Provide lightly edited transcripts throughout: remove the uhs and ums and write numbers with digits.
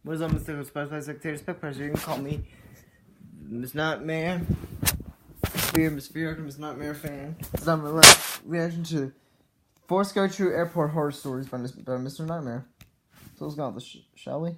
What is up, Mr. Special Secretary Spec Pressure? You can call me Miss Nightmare. Miss Fear, Miss Nightmare fan. It's not my reaction to 4 Scary True Airport Horror Stories by Mr. Nightmare. So let's go on shall we?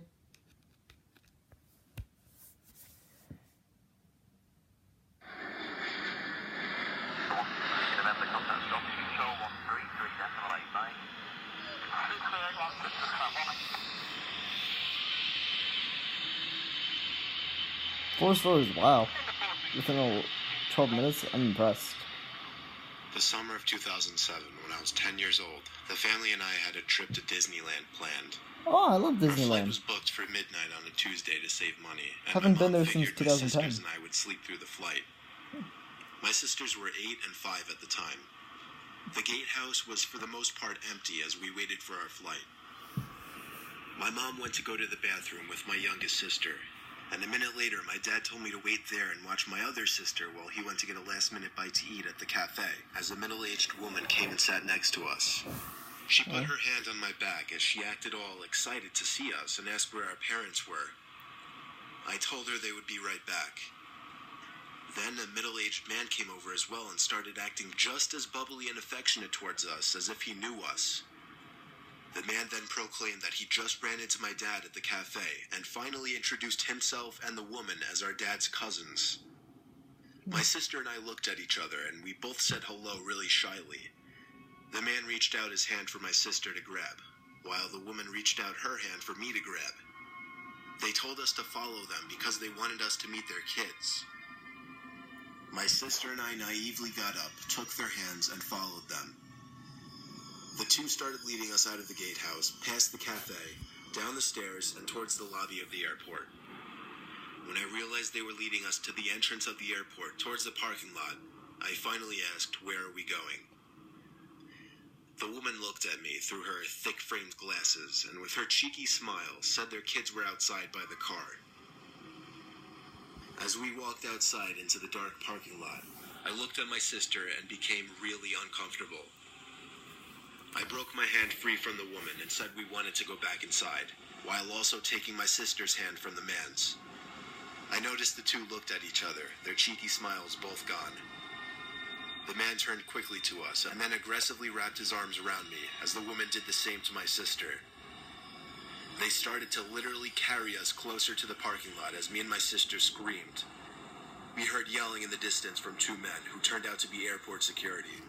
Four stories, wow. Within 12 minutes, I'm impressed. The summer of 2007, when I was 10 years old, the family and I had a trip to Disneyland planned. Oh, I love Our flight Disneyland. was booked for midnight on a Tuesday to save money, and Haven't my been mom there since figured my 2010. sisters and I would sleep through the flight. My sisters were 8 and 5 at the time. The gatehouse was for the most part empty as we waited for our flight. My mom went to go to the bathroom with my youngest sister, and a minute later my dad told me to wait there and watch my other sister while he went to get a last-minute bite to eat at the cafe, as a middle-aged woman came and sat next to us. She put her hand on my back as she acted all excited to see us and asked where our parents were. I told her they would be right back. Then a middle-aged man came over as well and started acting just as bubbly and affectionate towards us as if he knew us. The man then proclaimed that he just ran into my dad at the cafe and finally introduced himself and the woman as our dad's cousins. My sister and I looked at each other and we both said hello really shyly. The man reached out his hand for my sister to grab, while the woman reached out her hand for me to grab. They told us to follow them because they wanted us to meet their kids. My sister and I naively got up, took their hands, and followed them. The two started leading us out of the gatehouse, past the cafe, down the stairs, and towards the lobby of the airport. When I realized they were leading us to the entrance of the airport, towards the parking lot, I finally asked, "Where are we going?" The woman looked at me through her thick-framed glasses, and with her cheeky smile, said their kids were outside by the car. As we walked outside into the dark parking lot, I looked at my sister and became really uncomfortable. I broke my hand free from the woman and said we wanted to go back inside, while also taking my sister's hand from the man's. I noticed the two looked at each other, their cheeky smiles both gone. The man turned quickly to us and then aggressively wrapped his arms around me as the woman did the same to my sister. They started to literally carry us closer to the parking lot as me and my sister screamed. We heard yelling in the distance from 2 men who turned out to be airport security.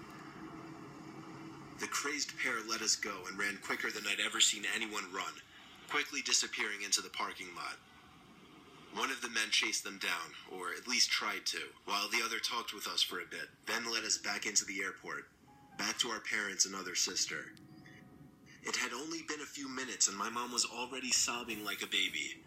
The crazed pair let us go and ran quicker than I'd ever seen anyone run, quickly disappearing into the parking lot. One of the men chased them down, or at least tried to, while the other talked with us for a bit, then led us back into the airport, back to our parents and other sister. It had only been a few minutes and my mom was already sobbing like a baby.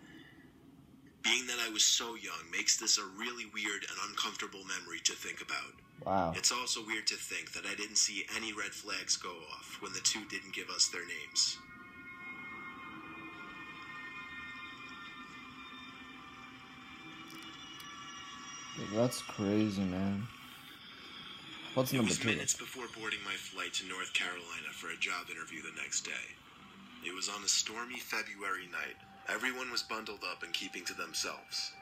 Being that I was so young makes this a really weird and uncomfortable memory to think about. Wow. It's also weird to think that I didn't see any red flags go off when the two didn't give us their names. That's crazy, man. What's number 2? It was minutes before boarding my flight to North Carolina for a job interview the next day. It was on a stormy February night. Everyone was bundled up and keeping to themselves.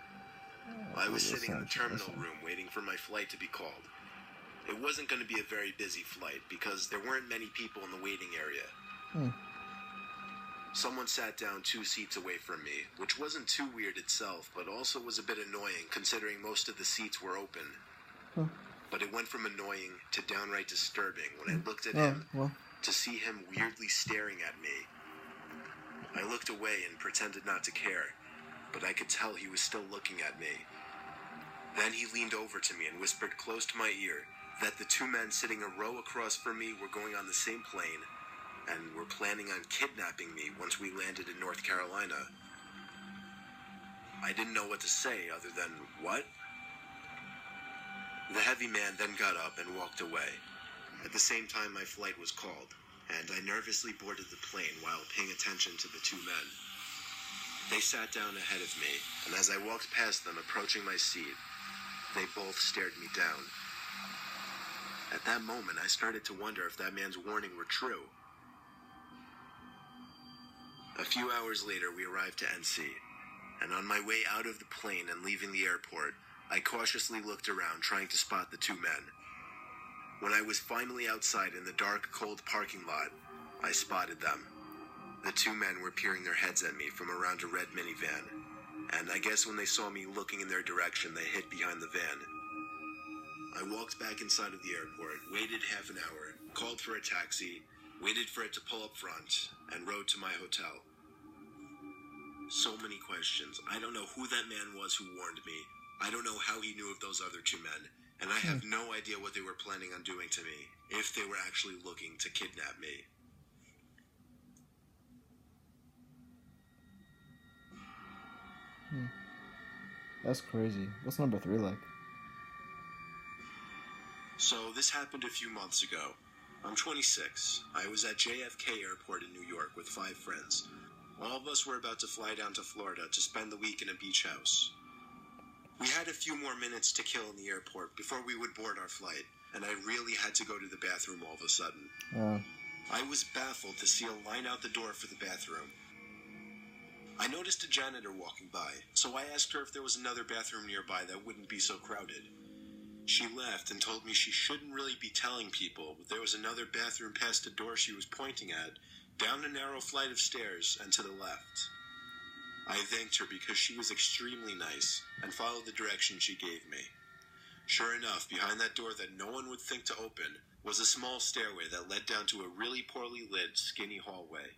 I was sitting in the terminal room waiting for my flight to be called. It wasn't going to be a very busy flight because there weren't many people in the waiting area. Someone sat down 2 seats away from me, which wasn't too weird itself, but also was a bit annoying considering most of the seats were open. But it went from annoying to downright disturbing when I looked at him to see him weirdly staring at me. I looked away and pretended not to care, but I could tell he was still looking at me. Then he leaned over to me and whispered close to my ear that the 2 men sitting a row across from me were going on the same plane and were planning on kidnapping me once we landed in North Carolina. I didn't know what to say other than, "What?" The heavy man then got up and walked away. At the same time, my flight was called, and I nervously boarded the plane while paying attention to the 2 men. They sat down ahead of me, and as I walked past them approaching my seat, they both stared me down. At that moment, I started to wonder if that man's warning were true. A few hours later, we arrived to NC, and on my way out of the plane and leaving the airport, I cautiously looked around trying to spot the two men. When I was finally outside in the dark, cold parking lot, I spotted them. The two men were peering their heads at me from around a red minivan, and I guess when they saw me looking in their direction, they hid behind the van. I walked back inside of the airport, waited half an hour, called for a taxi, waited for it to pull up front, and rode to my hotel. So many questions. I don't know who that man was who warned me. I don't know how he knew of those other two men, and I have no idea what they were planning on doing to me, if they were actually looking to kidnap me. That's crazy. What's number 3 like? So this happened a few months ago. I'm 26. I was at JFK Airport in New York with 5 friends. All of us were about to fly down to Florida to spend the week in a beach house. We had a few more minutes to kill in the airport before we would board our flight, and I really had to go to the bathroom all of a sudden. I was baffled to see a line out the door for the bathroom. I noticed a janitor walking by, so I asked her if there was another bathroom nearby that wouldn't be so crowded. She laughed and told me she shouldn't really be telling people, but there was another bathroom past the door she was pointing at, down a narrow flight of stairs and to the left. I thanked her because she was extremely nice and followed the direction she gave me. Sure enough, behind that door that no one would think to open was a small stairway that led down to a really poorly lit, skinny hallway.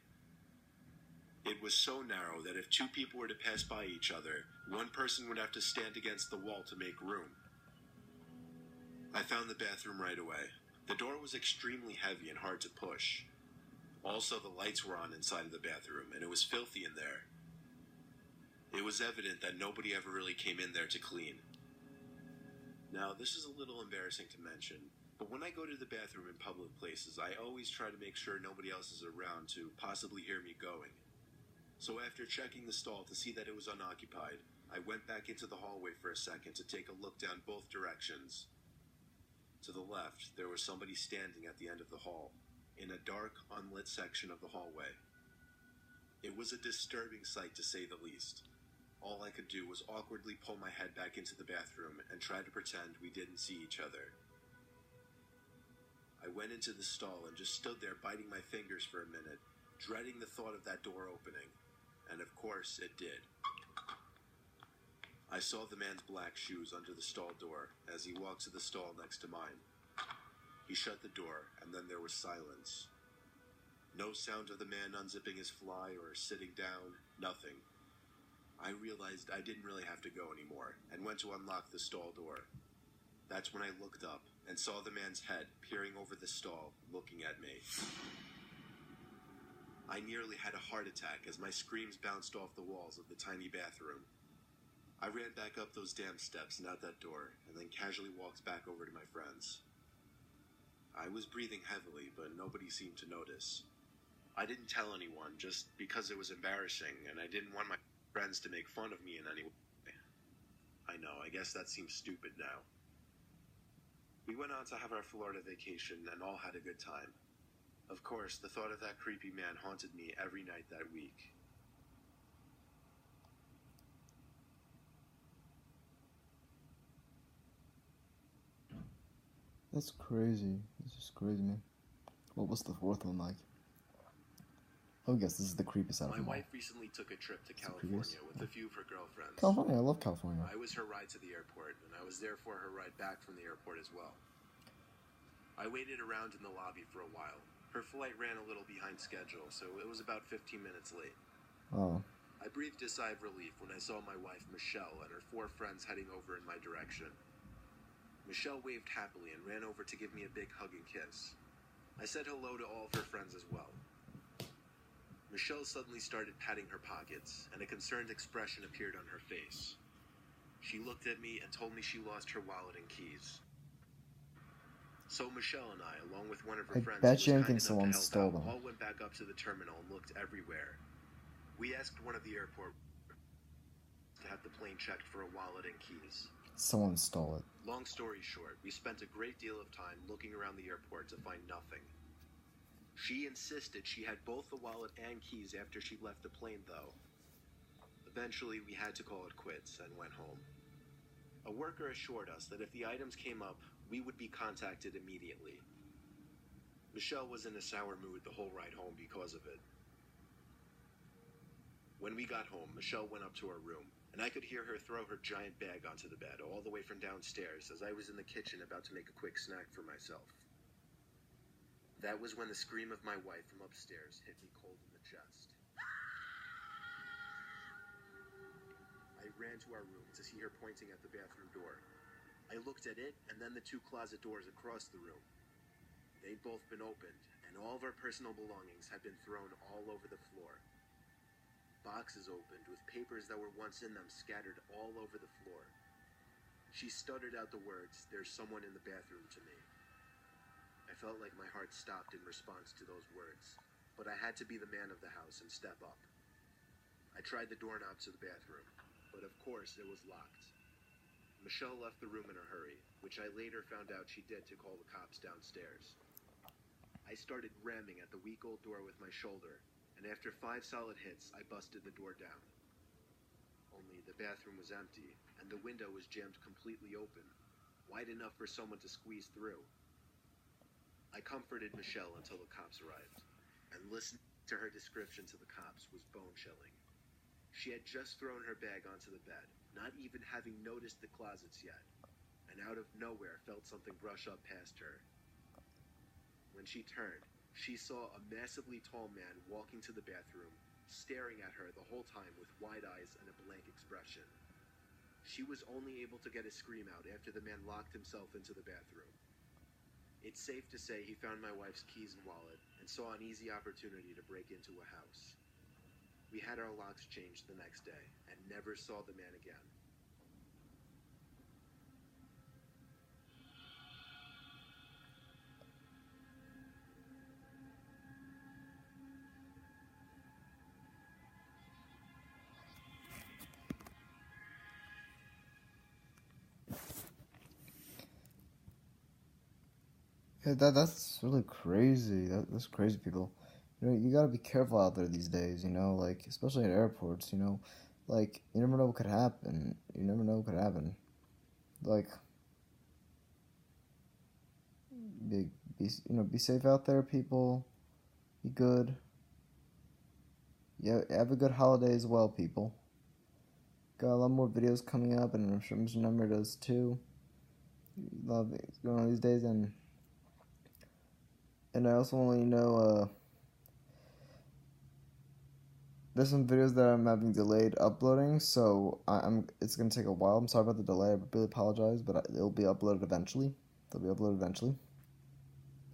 It was so narrow that if 2 people were to pass by each other, one person would have to stand against the wall to make room. I found the bathroom right away. The door was extremely heavy and hard to push. Also, the lights were on inside of the bathroom, and it was filthy in there. It was evident that nobody ever really came in there to clean. Now, this is a little embarrassing to mention, but when I go to the bathroom in public places, I always try to make sure nobody else is around to possibly hear me going. So after checking the stall to see that it was unoccupied, I went back into the hallway for a second to take a look down both directions. To the left, there was somebody standing at the end of the hall, in a dark, unlit section of the hallway. It was a disturbing sight to say the least. All I could do was awkwardly pull my head back into the bathroom and try to pretend we didn't see each other. I went into the stall and just stood there biting my fingers for a minute, dreading the thought of that door opening. And of course, it did. I saw the man's black shoes under the stall door as he walked to the stall next to mine. He shut the door, and then there was silence. No sound of the man unzipping his fly or sitting down, nothing. I realized I didn't really have to go anymore, and went to unlock the stall door. That's when I looked up and saw the man's head peering over the stall, looking at me. I nearly had a heart attack as my screams bounced off the walls of the tiny bathroom. I ran back up those damn steps and out that door, and then casually walked back over to my friends. I was breathing heavily, but nobody seemed to notice. I didn't tell anyone, just because it was embarrassing, and I didn't want my friends to make fun of me in any way. I know, I guess that seems stupid now. We went on to have our Florida vacation and all had a good time. Of course, the thought of that creepy man haunted me every night that week. That's crazy. This is crazy, man. What was the 4th one like? I guess this is the creepiest out of them all. My wife recently took a trip to California with a few of her girlfriends. California, I love California. I was her ride to the airport, and I was there for her ride back from the airport as well. I waited around in the lobby for a while. Her flight ran a little behind schedule, so it was about 15 minutes late. Oh. I breathed a sigh of relief when I saw my wife, Michelle, and her 4 friends heading over in my direction. Michelle waved happily and ran over to give me a big hug and kiss. I said hello to all of her friends as well. Michelle suddenly started patting her pockets, and a concerned expression appeared on her face. She looked at me and told me she lost her wallet and keys. So Michelle and I, along with one of her friends, bet you anything someone stole them. All went back up to the terminal and looked everywhere. We asked one of the airport to have the plane checked for a wallet and keys. Someone stole it. Long story short, we spent a great deal of time looking around the airport to find nothing. She insisted she had both the wallet and keys after she left the plane, though. Eventually, we had to call it quits and went home. A worker assured us that if the items came up, we would be contacted immediately. Michelle was in a sour mood the whole ride home because of it. When we got home, Michelle went up to her room, and I could hear her throw her giant bag onto the bed all the way from downstairs as I was in the kitchen about to make a quick snack for myself. That was when the scream of my wife from upstairs hit me cold in the chest. I ran to our room to see her pointing at the bathroom door. I looked at it and then the two closet doors across the room. They'd both been opened, and all of our personal belongings had been thrown all over the floor. Boxes opened with papers that were once in them scattered all over the floor. She stuttered out the words, "There's someone in the bathroom," to me. I felt like my heart stopped in response to those words, but I had to be the man of the house and step up. I tried the doorknob to the bathroom, but of course it was locked. Michelle left the room in a hurry, which I later found out she did to call the cops downstairs. I started ramming at the weak old door with my shoulder, and after 5 solid hits, I busted the door down. Only the bathroom was empty, and the window was jammed completely open, wide enough for someone to squeeze through. I comforted Michelle until the cops arrived, and listening to her description to the cops was bone-chilling. She had just thrown her bag onto the bed, not even having noticed the closets yet, and out of nowhere felt something brush up past her. When she turned, she saw a massively tall man walking to the bathroom, staring at her the whole time with wide eyes and a blank expression. She was only able to get a scream out after the man locked himself into the bathroom. It's safe to say he found my wife's keys and wallet and saw an easy opportunity to break into a house. We had our locks changed the next day and never saw the man again. Yeah, that's really crazy. That's crazy, people. You gotta be careful out there these days. Like especially at airports. Like you never know what could happen. You never know what could happen. Like, be safe out there, people. Be good. Yeah, have a good holiday as well, people. Got a lot more videos coming up, and I'm sure Mr. Number does too. Love it going on these days, and I also want to let you know, there's some videos that I'm having delayed uploading, so it's gonna take a while. I'm sorry about the delay. I really apologize, but it'll be uploaded eventually. They'll be uploaded eventually.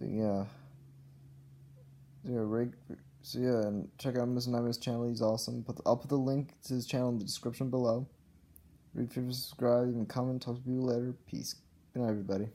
But yeah, and check out Mr. Nightmare's channel. He's awesome. I'll put the link to his channel in the description below. Read, subscribe, even comment. Talk to you later. Peace. Good night, everybody.